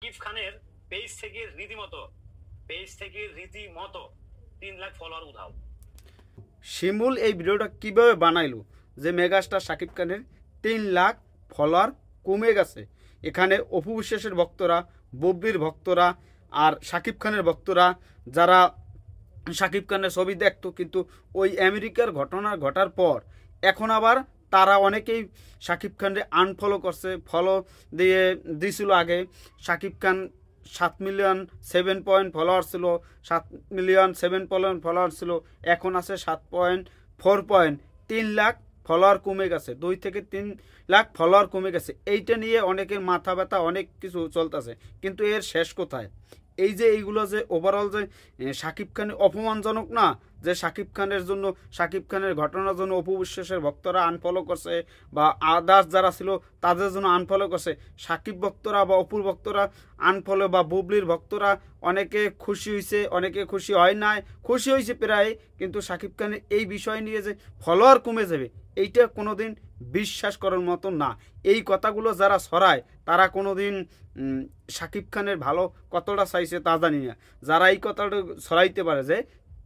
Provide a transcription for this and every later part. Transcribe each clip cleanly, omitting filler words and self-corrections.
শাকিব খানের পেজ থেকে রীতিমতো 3 লাখ ফলোয়ার উধাও। শিমুল এই ভিডিওটা কিভাবে বানাইলো যে মেগাস্টার শাকিব খানের 3 লাখ ফলোয়ার কমে গেছে? এখানে অপু বিশ্বাসের ভক্তরা, বুবলির ভক্তরা আর শাকিব খানের ভক্তরা যারা শাকিব খানের ছবি দেখতো, কিন্তু ওই আমেরিকার ঘটনা ঘটার পর এখন আবার তারা অনেকেই শাকিব খানকে আনফলো করছে। ফলো দিয়েছিল আগে Shakib Khan 7 million 7 point follower ছিল, 7 মিলিয়ন 7 পয়েন্ট ফলোয়ার ছিল, এখন আছে 7.4 পয়েন্ট। 3 লাখ ফলোয়ার কমে গেছে, 2 থেকে 3 লাখ ফলোয়ার কমে গেছে। এইটা নিয়ে অনেকের মাথা ব্যথা, অনেক কিছু চলতেছে, কিন্তু এর শেষ কোথায়? এই যে এইগুলো যে ওভারঅল যে শাকিব খানের অপমানজনক না, যে শাকিব খানের জন্য, শাকিব খানের ঘটনার জন্য অপু বিশ্বাসের ভক্তরা আনফলো করছে বা আদার্স যারা ছিল তাদের জন্য আনফলো করছে। শাকিব ভক্তরা বা অপুর ভক্তরা আনফলো, বা বুবলির ভক্তরা অনেকে খুশি হয়েছে, অনেকে খুশি হয় নাই, খুশি হয়েছে প্রায়। কিন্তু শাকিব খানের এই বিষয় নিয়ে যে ফলোয়ার কমে যাবে, এইটা কোনোদিন বিশ্বাস করার মতো না। এই কথাগুলো যারা ছড়ায় তারা কোনোদিন শাকিব খানের ভালো কতটা চাইছে তা জানি না। যারা এই কথাটা ছড়াইতে পারে যে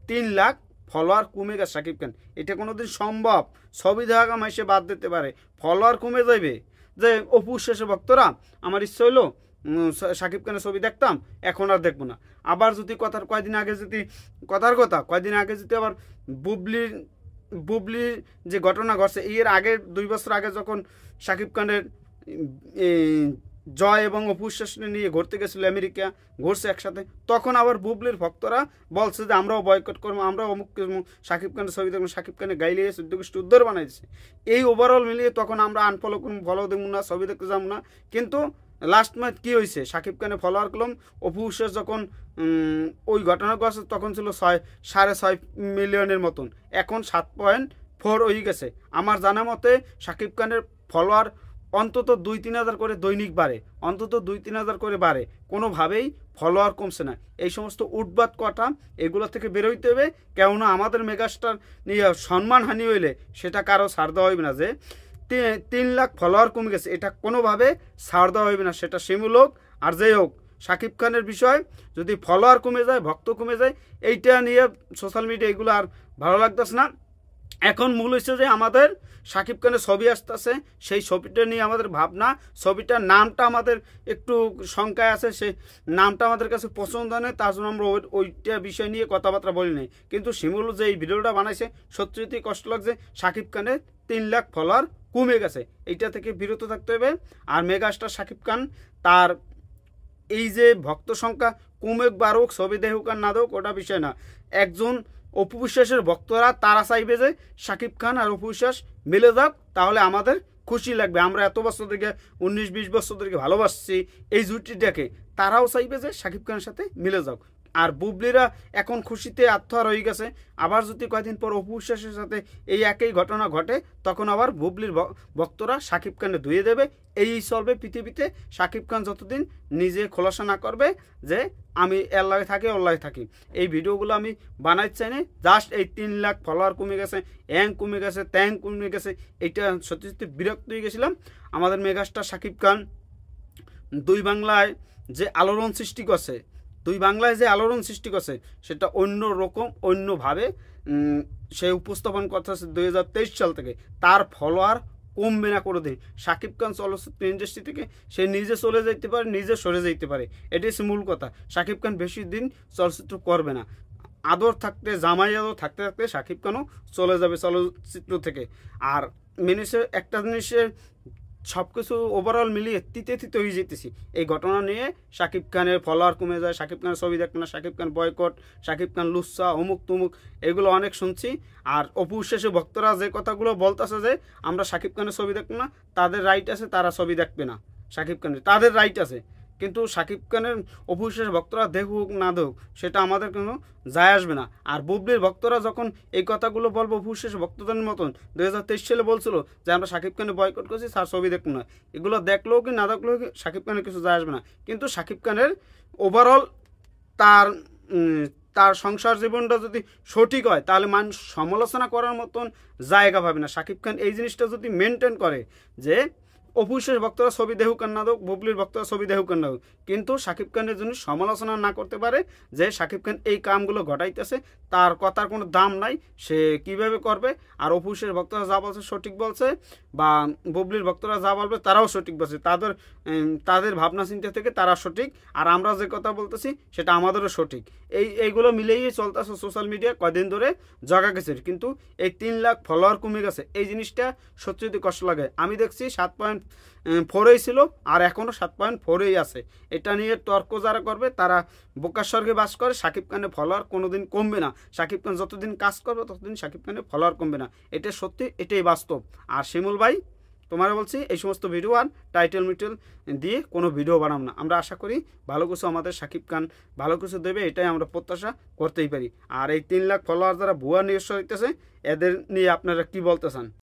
3 লাখ ফলোয়ার কমে গেছে শাকিব খান, এটা কোনোদিন সম্ভব? ছবি দেখা মাইসে বাদ দিতে পারে, ফলোয়ার কমে যাবে। যে অপু শেষে ভক্তরা আমার ইচ্ছা হইলো শাকিব খানের ছবি দেখতাম, এখন আর দেখবো না। আবার যদি কয়দিন আগে যদি আবার বুবলির যে ঘটনা ঘটছে, এর আগে 2 বছর আগে যখন শাকিব খানের জয় এবং অপু বিশ্বাস নিয়ে ঘুরতে গেছিলো আমেরিকা, ঘুরছে একসাথে, তখন আবার বুবলির ভক্তরা বলছে যে আমরাও বয়কট করবো, আমরাও অমুক শাকিব খানের ছবি দেখবো, শাকিব খানের গাইলে 14 গোষ্ঠী উদ্ধার বানাই দিচ্ছে। এই ওভারঅল মিলিয়ে তখন আমরা আনফলো করবো, ফলো দেবো না, ছবি দেখতে যাবো না। কিন্তু লাস্ট ম্যাচ কী হয়েছে? শাকিব খানের ফলোয়ার করলাম, অপু বিশ্বাস যখন ওই ঘটনা ঘটছে তখন ছিল 6.5 মিলিয়নের মতন, এখন 7.4 হয়ে গেছে। আমার জানা মতে শাকিব খানের ফলোয়ার অন্তত 2-3 হাজার করে দৈনিক বাড়ে, অন্তত 2-3 হাজার করে বাড়ে, কোনোভাবেই ফলোয়ার কমছে না। এই সমস্ত উটবাদ কথা এগুলো থেকে বেরোইতে হবে। কেননা আমাদের মেগাস্টার নিয়ে সম্মানহানি হইলে সেটা কারো ছাড় দেওয়া হইবে না। যে 3 লাখ ফলোয়ার কমে গেছে, এটা কোনোভাবে ছাড় দেওয়া হইবে না, সেটা শিমুল হোক আর যেই হোক। শাকিব খানের বিষয় যদি ফলোয়ার কমে যায়, ভক্ত কমে যায়, এইটা নিয়ে সোশ্যাল মিডিয়া এগুলো আর ভালো লাগতেছে না। এখন মূল হচ্ছে যে আমাদের শাকিব খানের ছবি আসতেছে, সেই ছবিটা নিয়ে আমাদের ভাবনা, ছবিটার নামটা আমাদের একটু শঙ্কায় আছে, সেই নামটা আমাদের কাছে পছন্দ নেই, তার জন্য আমরা ওইটা বিষয় নিয়ে কথাবার্তা বলি নাই। কিন্তু শিমুল যে এই ভিডিওটা বানাইছে সত্যিই কষ্ট লাগছে। শাকিব খানের 3 লাখ ফলোয়ার কমে গেছে, এইটা থেকে বিরত থাকতে হবে। আর মেগাস্টার শাকিব খান তার এই যে ভক্ত সংখ্যা কমেক বাড়ুক, ছবি দেখুক আর না দেখুক, ওটা বিষয় না। একজন অপু বিশ্বাসের ভক্তরা তারা চাইবে যে শাকিব খান আর অপু বিশ্বাস মিলে যাক, তাহলে আমাদের খুশি লাগবে। আমরা এত বছর থেকে 19-20 বছর থেকে ভালোবাসছি এই জুটিটাকে, তারাও চাইবে যে শাকিব খানের সাথে মিলে যাক। আর বুবলিরা এখন খুশিতে আত্মহারা হয়ে গেছে। আবার যদি কয়েকদিন পর অপু বিশ্বাসের সাথে এই একই ঘটনা ঘটে, তখন আবার বুবলির ভক্তরা শাকিব খানে ধুয়ে দেবে। এই চলবে পৃথিবীতে। শাকিব খান যতদিন নিজে খোলাসা না করবে যে আমি এল্লাহে থাকি অল্লাহে থাকি, এই ভিডিওগুলো আমি বানাইতে চাই না। জাস্ট এই 3 লাখ ফলোয়ার কমে গেছে, কমে গেছে, কমে গেছে, এইটা সত্যি সত্যি বিরক্ত হয়ে গেছিলাম। আমাদের মেগাস্টার শাকিব খান 2 বাংলায় যে আলোড়ন সৃষ্টি করছে, সেটা অন্য রকম, অন্যভাবে সে উপস্থাপন করতেছে 2023 সাল থেকে। তার ফলোয়ার কমবে না কোনোদিন। শাকিব খান চলচ্চিত্র ইন্ডাস্ট্রি থেকে সে নিজে চলে যেতে পারে, নিজে সরে যেতে পারে, এটাই হচ্ছে মূল কথা। শাকিব খান বেশি দিন চলচ্চিত্র করবে না। আদর থাকতে, জামাই আদর থাকতে থাকতে শাকিব খানও চলে যাবে চলচ্চিত্র থেকে। আর মিনিসের একটা জিনিসের সব কিছু ওভারঅল মিলিয়ে তিতে হয়ে যেতেছি। এই ঘটনা নিয়ে শাকিব খানের ফলোয়ার কমে যায়, শাকিব খানের ছবি দেখবে না, শাকিব খান বয়কট, শাকিব খান লুচ্ছা, অমুক তুমুক, এগুলো অনেক শুনছি। আর অপু বিশ্বাসের ভক্তরা যে কথাগুলো বলতেছে যে আমরা শাকিব খানের ছবি দেখবো না, তাদের রাইট আছে, তারা ছবি দেখবে না শাকিব খানের, তাদের রাইট আছে। কিন্তু শাকিব খানের অপু বিশ্বাসের ভক্তরা দেখুক না দেখুক সেটা আমাদের কোনো যায় আসবে না। আর বুবলির ভক্তরা যখন এই কথাগুলো বলবো, অপু বিশ্বাসের ভক্তদের মতন 2023 সালে বলছিল যে আমরা শাকিব খানের বয়কট করছি, তার ছবি দেখবো না, এগুলো দেখলেও কি না দেখলেও কি শাকিব খানের কিছু যায় আসবে না। কিন্তু শাকিব খানের ওভারঅল তার সংসার জীবনটা যদি সঠিক হয়, তাহলে মানুষ সমালোচনা করার মতন জায়গা পাবে না। শাকিব খান এই জিনিসটা যদি মেনটেন করে যে অপুশের ভক্তরা ছবি দেহুক আর না দেহুক, বুবলির ভক্তরা ছবি দেহুক আর না দেহুক, কিন্তু শাকিব খানের জন্য সমালোচনা না করতে পারে যে শাকিব খান এই কামগুলো ঘটাইতেছে, তার কথার কোনো দাম নাই, সে কিভাবে করবে। আর অপুশের ভক্তরা যা বলছে সঠিক বলছে, বা বুবলির ভক্তরা যা বলবে তারাও সঠিক বলছে, তাদের ভাবনা চিন্তা থেকে তারা সঠিক, আর আমরা যে কথা বলতেছি সেটা আমাদেরও সঠিক। এইগুলো মিলেই চলতেছে সোশ্যাল মিডিয়া কয়দিন ধরে জগা গেছে। কিন্তু এই 3 লাখ ফলোয়ার কমে গেছে, এই জিনিসটা সত্যি কষ্ট লাগে। আমি দেখছি 7.4 ছিল, আর এখনও 7.4 আছে। এটা নিয়ে তর্ক যারা করবে তারা বোকার স্বর্গে বাস করে। শাকিব খানের ফলোয়ার কোনোদিন কমবে না, শাকিব খান যতদিন কাজ করবে ততদিন শাকিব খানের ফলোয়ার কমবে না, এটা সত্যি, এটাই বাস্তব। আর শিমুল ভাই, তোমার বলছি এই সমস্ত ভিডিও আর টাইটেল মিটেল দিয়ে কোনো ভিডিও বানাম না। আমরা আশা করি ভালো কিছু আমাদের শাকিব খান ভালো কিছু দেবে, এটাই আমরা প্রত্যাশা করতেই পারি। আর এই 3 লাখ ফলোয়ার যারা ভুয়া নিউজ হইতেছে, এদের নিয়ে আপনারা কি বলতে চান?